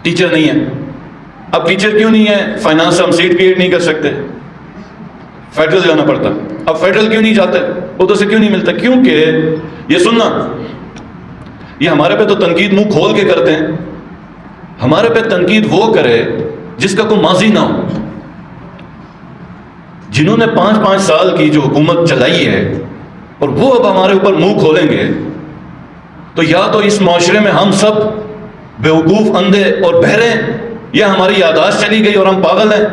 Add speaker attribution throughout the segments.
Speaker 1: Teacher नहीं है। अब टीचर क्यों नहीं है? फाइनेंस हम सीट क्रिएट नहीं कर सकते, फेडरल जाना पड़ता। अब फेडरल क्यों नहीं जाते, उधर से क्यों नहीं मिलता? क्योंकि ये सुनना, ये हमारे पे तो तनकीद मुंह खोल के करते हैं। हमारे पे तनकीद वो करे जिसका कोई माजी ना हो। जिन्होंने 5-5 साल की जो हुकूमत चलाई है और वो अब हमारे ऊपर मुंह खोलेंगे, तो या तो इस माशरे में हम सब बेवकूफ, अंधे और बहरे हैं, या हमारी यादाश्त चली गई और हम पागल हैं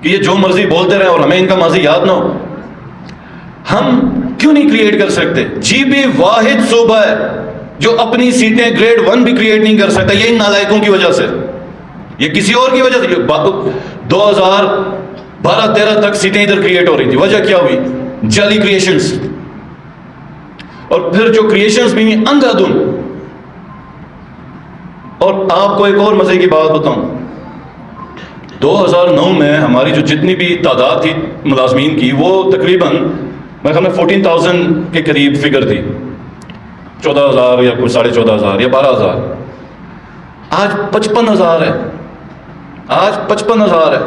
Speaker 1: कि ये जो मर्जी बोलते रहे और हमें इनका माजी याद ना हो। हम क्यों नहीं क्रिएट कर सकते? जीबी वाहिद सूबा है जो अपनी सीटें ग्रेड 1 भी क्रिएट नहीं कर सकता। ये इन नालायकों की वजह से, ये किसी और की वजह से। 2012-13 तक सीटें इधर क्रिएट हो रही थी। वजह क्या हुई? जाली क्रिएशंस। और फिर जो क्रिएशंस भी अंधाधुन। और आपको एक और मजे की बात बताऊं, 2009 में हमारी जो जितनी भी तादाद थी मुलाजमीन की, वो तकरीबन मेरे ख्याल में 14,000 के करीब फिगर थी। 14,000 या कुछ 14,500 या 12,000। आज 55,000 है। आज 55,000 है।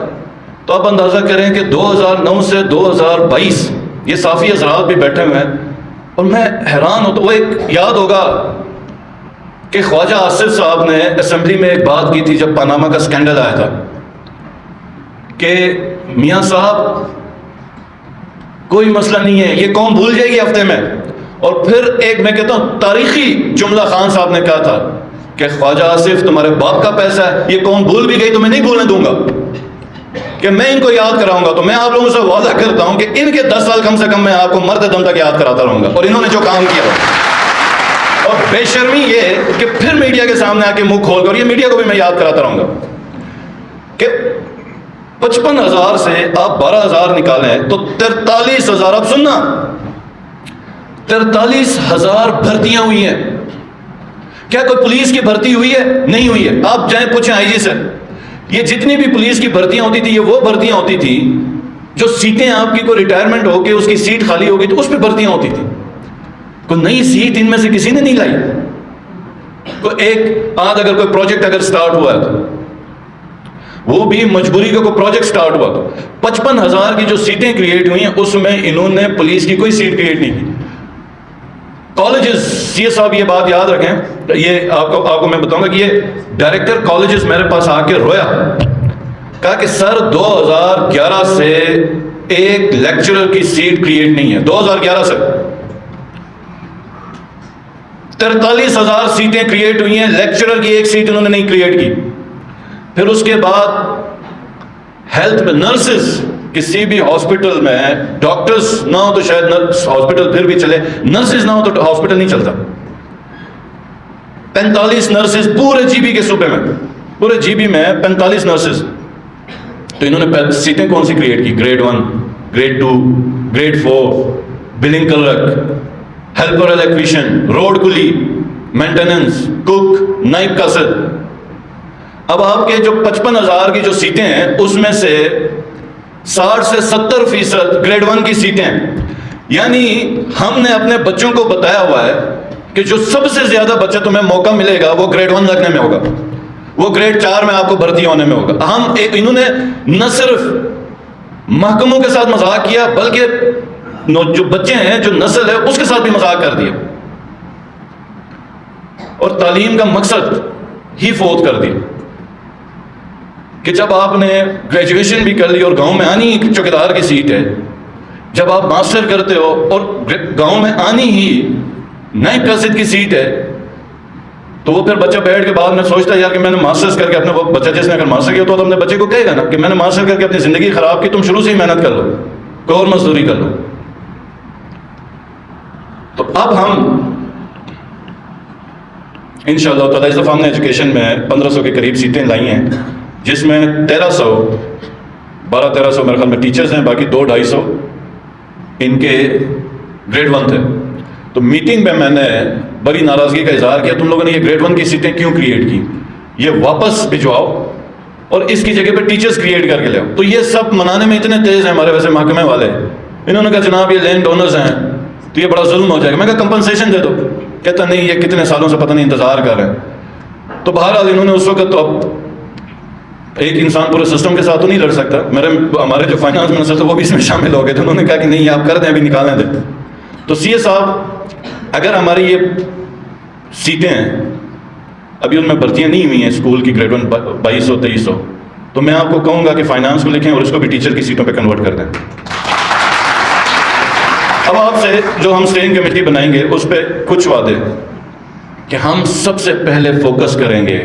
Speaker 1: तो आप अंदाज़ा करें कि 2009 से 2022 ये साफ़ी हज़रात भी बैठे हुए हैं। और मैं हैरान होता, वो एक याद होगा कि ख्वाजा आसिफ साहब ने असेंबली में एक बात की थी जब पनामा का स्कैंडल आया था कि मियाँ साहब कोई मसला नहीं है, ये कौम भूल जाएगी हफ्ते में। और फिर एक मैं कहता हूँ तारीखी जुमला खान साहब ने कहा था कि ख्वाजा आसिफ तुम्हारे बाप का पैसा है, ये कौम भूल भी गई तो मैं नहीं भूलने दूंगा, कि मैं इनको याद कराऊंगा। तो मैं आप लोगों से वादा करता हूं कि इनके 10 साल कम से कम मैं आपको मरते दम तक याद कराता रहूंगा, और इन्होंने जो काम किया। और बेशर्मी ये कि फिर मीडिया के सामने आके मुंह खोल कर, ये मीडिया को भी मैं याद कराता रहूंगा कि 55,000 से आप 12,000 निकालें तो 43,000। अब सुनना, 43,000 भर्तियां हुई हैं। क्या कोई पुलिस की भर्ती हुई है? नहीं हुई है। आप जाए पूछें आईजी से, ये जितनी भी पुलिस की भर्तियां होती थी, ये वो भर्तियां होती थी जो सीटें आपकी कोई रिटायरमेंट हो के उसकी सीट खाली हो गई तो उस पर भर्तियां होती थी। कोई नई सीट इनमें से किसी ने नहीं लाई। कोई एक आध अगर कोई प्रोजेक्ट अगर स्टार्ट हुआ है तो वो भी मजबूरी का कोई प्रोजेक्ट स्टार्ट हुआ तो 55,000 की जो सीटें क्रिएट हुई हैं उसमें इन्होंने पुलिस की कोई सीट क्रिएट नहीं की। कॉलेजेस, ये साहब ये बात याद रखें, ये आपको मैं बताऊंगा कि ये डायरेक्टर कॉलेजेस मेरे पास आके रोया, कहा कि सर 2011 से एक लेक्चरर की सीट क्रिएट नहीं है। 2011 से 43,000 सीटें क्रिएट हुई हैं, लेक्चरर की एक सीट उन्होंने नहीं क्रिएट की। फिर उसके बाद हेल्थ में नर्सेस, किसी भी हॉस्पिटल में डॉक्टर्स ना हो तो शायद हॉस्पिटल फिर भी चले, नर्सेस ना हो तो हॉस्पिटल नहीं चलता। 45 नर्सेस पूरे जीबी के सूबे में, पूरे जीबी में 45 नर्सेस। तो इन्होंने सीटें कौन सी क्रिएट की? Grade 1, grade 2, grade 4, billing clerk, helper electrician, road कुली, मेंटेनेंस, कुक, नाइब कासर। अब आपके जो 55,000 की जो सीटें हैं उसमें से 60 से 70% ग्रेड 1 की सीटें। यानी हमने अपने बच्चों को बताया हुआ है कि जो सबसे ज्यादा बच्चा तुम्हें मौका मिलेगा वो ग्रेड 1 लगने में होगा, वो ग्रेड 4 में आपको भर्ती होने में होगा। हम इन्होंने न सिर्फ महकमों के साथ मजाक किया बल्कि जो बच्चे हैं, जो नस्ल है, उसके साथ भी मजाक कर दिया और तालीम का मकसद ही फोत कर दिया कि जब आपने ग्रेजुएशन भी कर ली और गांव में आनी ही चौकीदार की सीट है, जब आप मास्टर करते हो और गांव में आनी ही नाइब कासिद की सीट है, तो वो फिर बच्चा बैठ के बाद में सोचता है यार कि मैंने मास्टर्स करके अपने, वो बच्चा जिसने अगर मास्टर किया तो अपने बच्चे को कहेगा ना कि मैंने मास्टर करके अपनी जिंदगी खराब की, तुम शुरू से ही मेहनत कर लो, कोई और मजदूरी कर लो। तो अब हम इंशाअल्लाह ताला इस दफ़ा हमने एजुकेशन में 1500 के करीब सीटें लाई हैं, जिसमें 1200 मेरे ख्याल में टीचर्स हैं, बाकी 200-250 इनके ग्रेड 1 थे। तो मीटिंग में मैंने बड़ी नाराज़गी का इजहार किया, तुम लोगों ने ये ग्रेड 1 की सीटें क्यों क्रिएट की, ये वापस भिजवाओ और इसकी जगह पर टीचर्स क्रिएट करके ले आओ। तो ये सब मनाने में इतने तेज़ हैं हमारे वैसे महकमे वाले, इन्होंने कहा जनाब ये लैंड ओनर्स हैं तो ये बड़ा जुल्म हो जाएगा। मैं कहा कंपनसेशन दे दो, कहता नहीं ये कितने सालों से पता नहीं इंतज़ार कर रहे हैं। तो बहरहाल इन्होंने उस वक्त तो अब एक इंसान पूरे सिस्टम के साथ तो नहीं लड़ सकता। हमारे जो फाइनेंस मिनिस्टर थे वो भी इसमें शामिल हो गए थे, उन्होंने कहा कि नहीं आप कर दें, अभी निकालने दें। तो सीए साहब, अगर हमारी ये सीटें हैं अभी उनमें भर्तियां नहीं हुई हैं स्कूल की ग्रेड 1 2200-2300, तो मैं आपको कहूँगा कि फाइनेंस को लिखें और इसको भी टीचर की सीटों पे कन्वर्ट कर दें। अब आपसे जो हम स्टेयरिंग कमेटी बनाएंगे उस पर कुछ वादे कि हम सबसे पहले फोकस करेंगे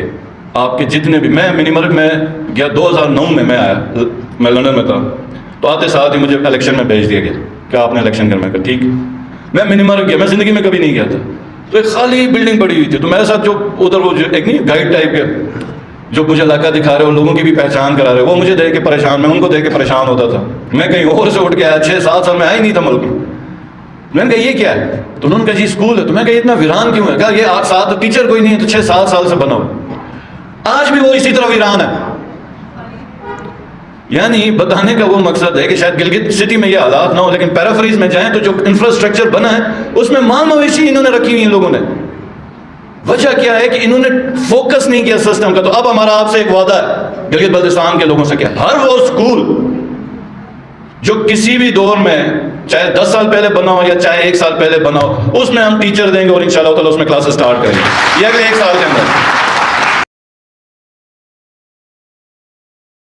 Speaker 1: आपके जितने भी, मैं मिनीमर्ग में गया 2009 में मैं आया, मैं लंदन में था, तो आते साथ ही मुझे इलेक्शन में भेज दिया गया कि आपने इलेक्शन करना है। ठीक, मैं मिनीमर्ग गया, मैं ज़िंदगी में कभी नहीं गया था, तो एक खाली बिल्डिंग पड़ी हुई थी, तो मेरे साथ जो उधर वो जो एक नहीं गाइड टाइप के जो मुझे इलाका दिखा रहे हो, लोगों की भी पहचान करा रहे हो, वो मुझे देख के परेशान, मैं उनको देख के परेशान होता था। मैं कहीं और से उठ के आया, 6-7 साल में आया ही नहीं था मुल्क में। मैंने कहा ये क्या है, तो उन्होंने कहा जी स्कूल है। तो मैं कहा इतना वीरान क्यों है? कहा ये 8-7 टीचर कोई नहीं है, तो 6-7 साल से बना हो, आज भी वो इसी तरह वीरान है। यानी बताने का वो मकसद है कि शायद गिलगित सिटी में ये हालात ना हो, लेकिन पैराफ्रीज में जाएं तो जो इंफ्रास्ट्रक्चर बना है उसमें माल मवेशी इन्होंने रखी हुई इन लोगों ने। वजह क्या है कि इन्होंने फोकस नहीं किया सिस्टम का। तो अब हमारा आपसे एक वादा है गिलगित बल्तिस्तान के लोगों से, क्या हर वो स्कूल जो किसी भी दौर में चाहे 10 साल पहले बना हो या चाहे 1 साल पहले बना हो, उसमें हम टीचर देंगे और इंशाल्लाह ताला उसमें क्लासेस स्टार्ट करेंगे ये अगले 1 साल के अंदर।